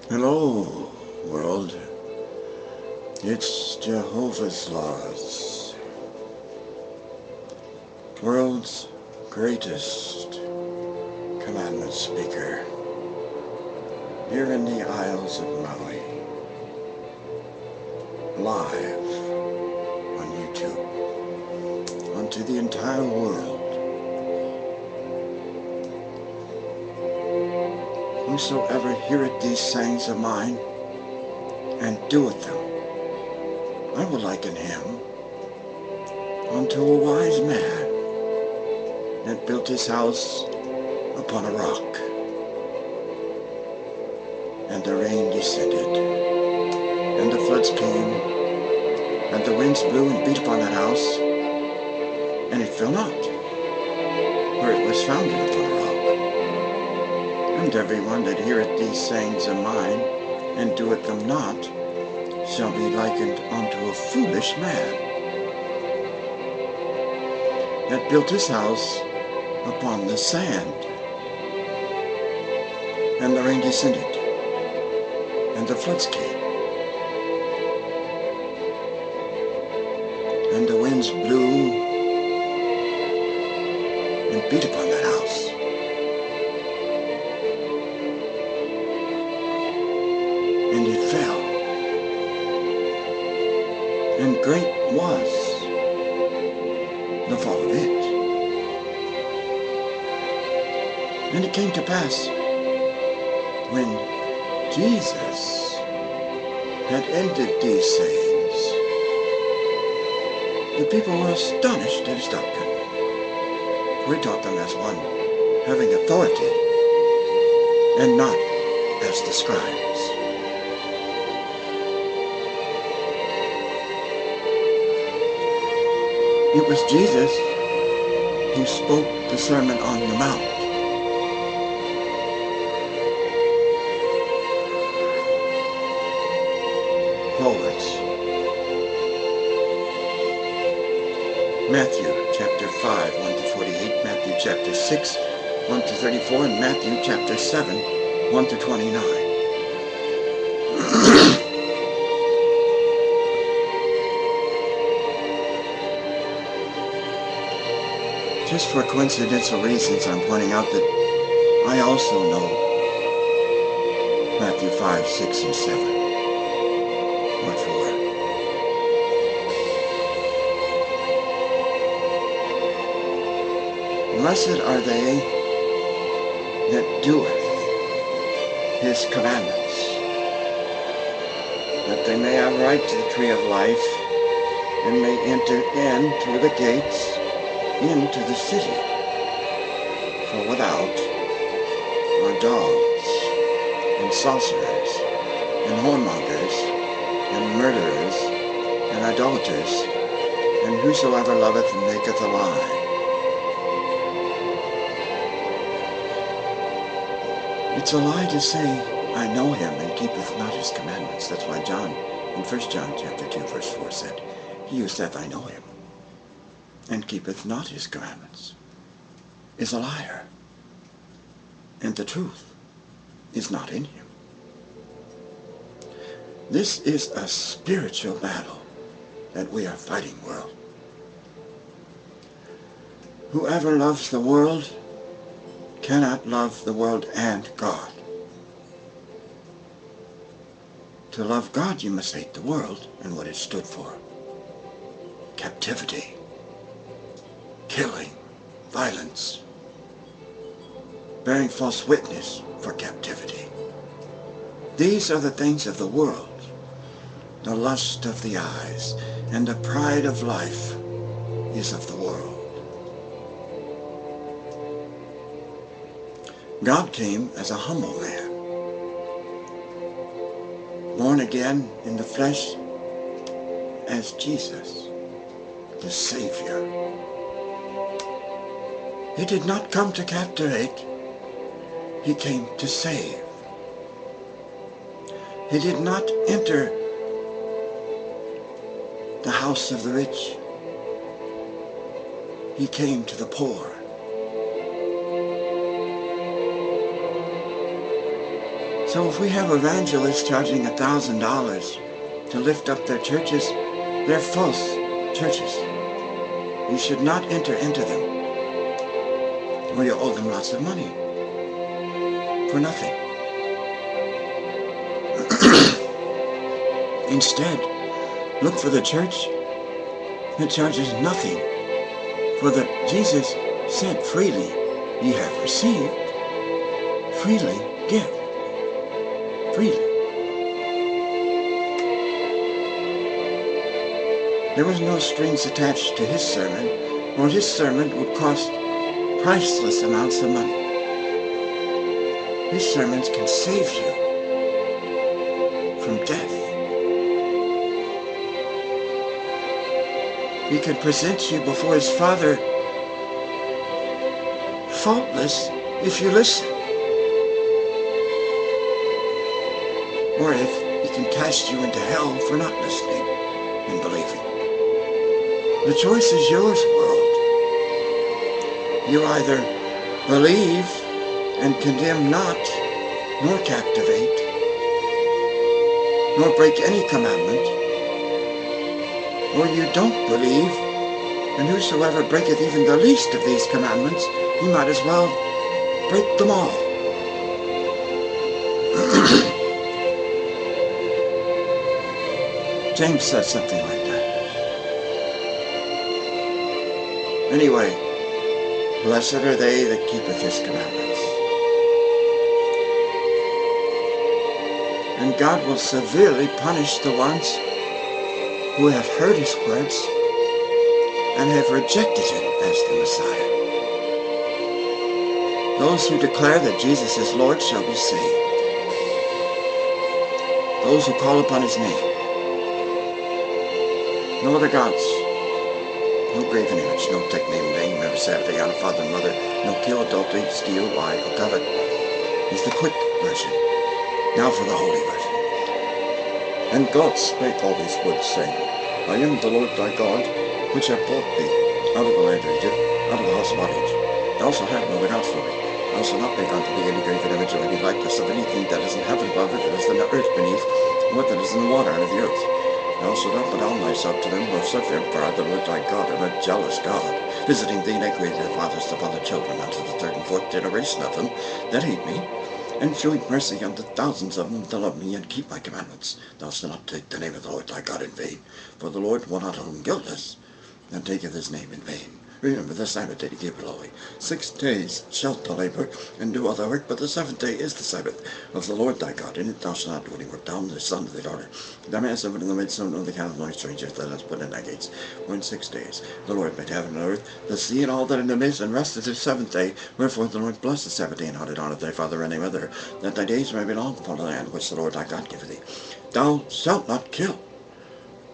Hello, world. It's Jehovah's Laws, world's greatest commandment speaker, here in the Isles of Maui, live on YouTube, onto the entire world. Whosoever heareth these sayings of mine, and doeth them, I will liken him unto a wise man that built his house upon a rock. And the rain descended, and the floods came, and the winds blew and beat upon that house, and it fell not, for it was founded upon a rock. And everyone that heareth these sayings of mine, and doeth them not, shall be likened unto a foolish man that built his house upon the sand. And the rain descended, and the floods came, and the winds blew and beat upon that house, and it fell, and great was the fall of it. And it came to pass, when Jesus had ended these sayings, the people were astonished at his doctrine, for he taught them as one having authority, and not as the scribes. It was Jesus who spoke the Sermon on the Mount. Forwards. Matthew chapter 5, 1 to 48, Matthew chapter 6, 1 to 34, and Matthew chapter 7, 1 to 29. Just for coincidental reasons, I'm pointing out that I also know Matthew 5, 6, and 7. Word for word. Blessed are they that doeth his commandments, that they may have right to the tree of life, and may enter in through the gates into the city. For without are dogs, and sorcerers, and whoremongers, and murderers, and idolaters, and whosoever loveth and maketh a lie. It's a lie to say, I know him, and keepeth not his commandments. That's why John, in 1 John chapter 2, verse 4 said, he who saith, I know him, and keepeth not his commandments, is a liar, and the truth is not in him. This is a spiritual battle that we are fighting, world. Whoever loves the world cannot love the world and God. To love God, you must hate the world and what it stood for. Captivity, killing, violence, bearing false witness for captivity. These are the things of the world. The lust of the eyes and the pride of life is of the world. God came as a humble man, born again in the flesh as Jesus, the Savior. He did not come to captivate, he came to save. He did not enter the house of the rich, he came to the poor. So if we have evangelists charging $1,000 to lift up their churches, they're false churches. You should not enter into them, or you owe them lots of money for nothing. Instead, look for the church that charges nothing. For that Jesus said, freely ye have received, freely give. Freely. There was no strings attached to his sermon, or his sermon would cost priceless amounts of money. His sermons can save you from death. He can present you before his Father faultless if you listen. Or if he can cast you into hell for not listening and believing. The choice is yours, world. You either believe and condemn not, nor captivate, nor break any commandment, or you don't believe, and whosoever breaketh even the least of these commandments, he might as well break them all. James said something like that. Anyway, blessed are they that keepeth his commandments. And God will severely punish the ones who have heard his words and have rejected him as the Messiah. Those who declare that Jesus is Lord shall be saved. Those who call upon his name. No other gods. No graven image. No take name in vain. Never Saturday, honor father and mother. No kill, adultery, steal, lie, or covet. Is the quick version. Now for the holy version. And God spake all these words, saying, I am the Lord thy God, which have brought thee out of the land of Egypt, out of the house of bondage. Thou shalt have no other gods for me. Thou shalt not make unto thee any graven image or any likeness of anything that is in heaven above, that is in the earth beneath, or that is in the water under the earth. Thou shalt not put down thyself to them, nor serve them, for I, the Lord thy God, am a jealous God, visiting the iniquity of their fathers upon the children, unto the third and fourth generation of them that hate me, and showing mercy unto thousands of them that love me and keep my commandments. Thou shalt not take the name of the Lord thy God in vain, for the Lord will not hold guiltless, and taketh his name in vain. Remember the Sabbath day to keep it holy. 6 days shalt thou labor, and do all thy work, but the 7th day is the Sabbath of the Lord thy God. In it thou shalt not do any work, thou and the son of thy daughter, thy manservant and the maidservant of the cattle, and the strangers that hast put in thy gates. For in 6 days the Lord made heaven and earth, the sea, and all that in the midst, and rested the 7th day. Wherefore the Lord blessed the Sabbath day, and honored thy father and thy mother, that thy days may be long upon the land which the Lord thy God giveth thee. Thou shalt not kill.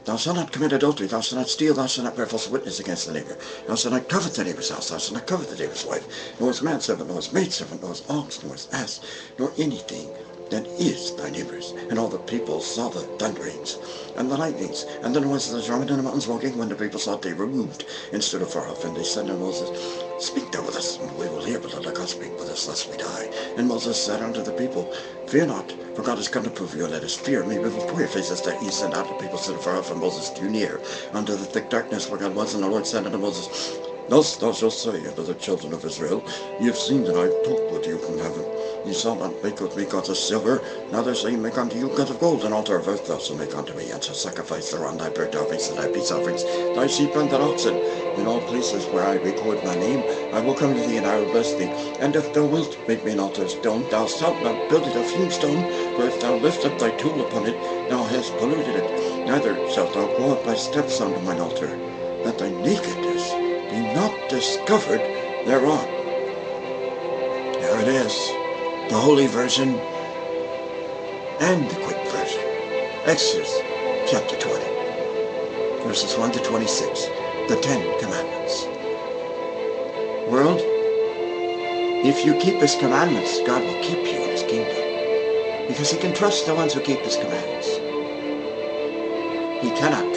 Thou shalt not commit adultery, thou shalt not steal, thou shalt not bear false witness against the neighbor, thou shalt not covet the neighbor's house, thou shalt not covet the neighbor's wife, nor his manservant, nor his maidservant, nor his ox, nor his ass, nor anything that is thy neighbor's. And all the people saw the thunderings, and the lightnings, and the noise of the trumpet in the mountains walking. When the people saw it, they removed, and stood afar off, and they said unto Moses, Speak thou with us, and we will hear, but let God speak with us, lest we die. And Moses said unto the people, Fear not, for God is come to prove you, and let us fear me before your faces, that ye send out the people stood afar off, and Moses drew near unto the thick darkness where God was. And the Lord said unto Moses, Thus thou shalt say unto the children of Israel, Ye have seen that I talk with you from heaven. Ye shall not make with me gods of silver, neither shall ye make unto you gods of gold. An altar of earth thou shalt make unto me, and shalt sacrifice thereon thy burnt offerings and thy peace offerings, thy sheep and thy oxen. In all places where I record my name, I will come to thee, and I will bless thee. And if thou wilt make me an altar of stone, thou shalt not build it of hewn stone, for if thou lift up thy tool upon it, thou hast polluted it. Neither shalt thou go up by steps unto mine altar, that thy nakedness be not discovered thereon. There it is, the holy version and the quick version. Exodus chapter 20, verses 1 to 26, the 10 Commandments. World, if you keep his commandments, God will keep you in his kingdom, because he can trust the ones who keep his commandments. He cannot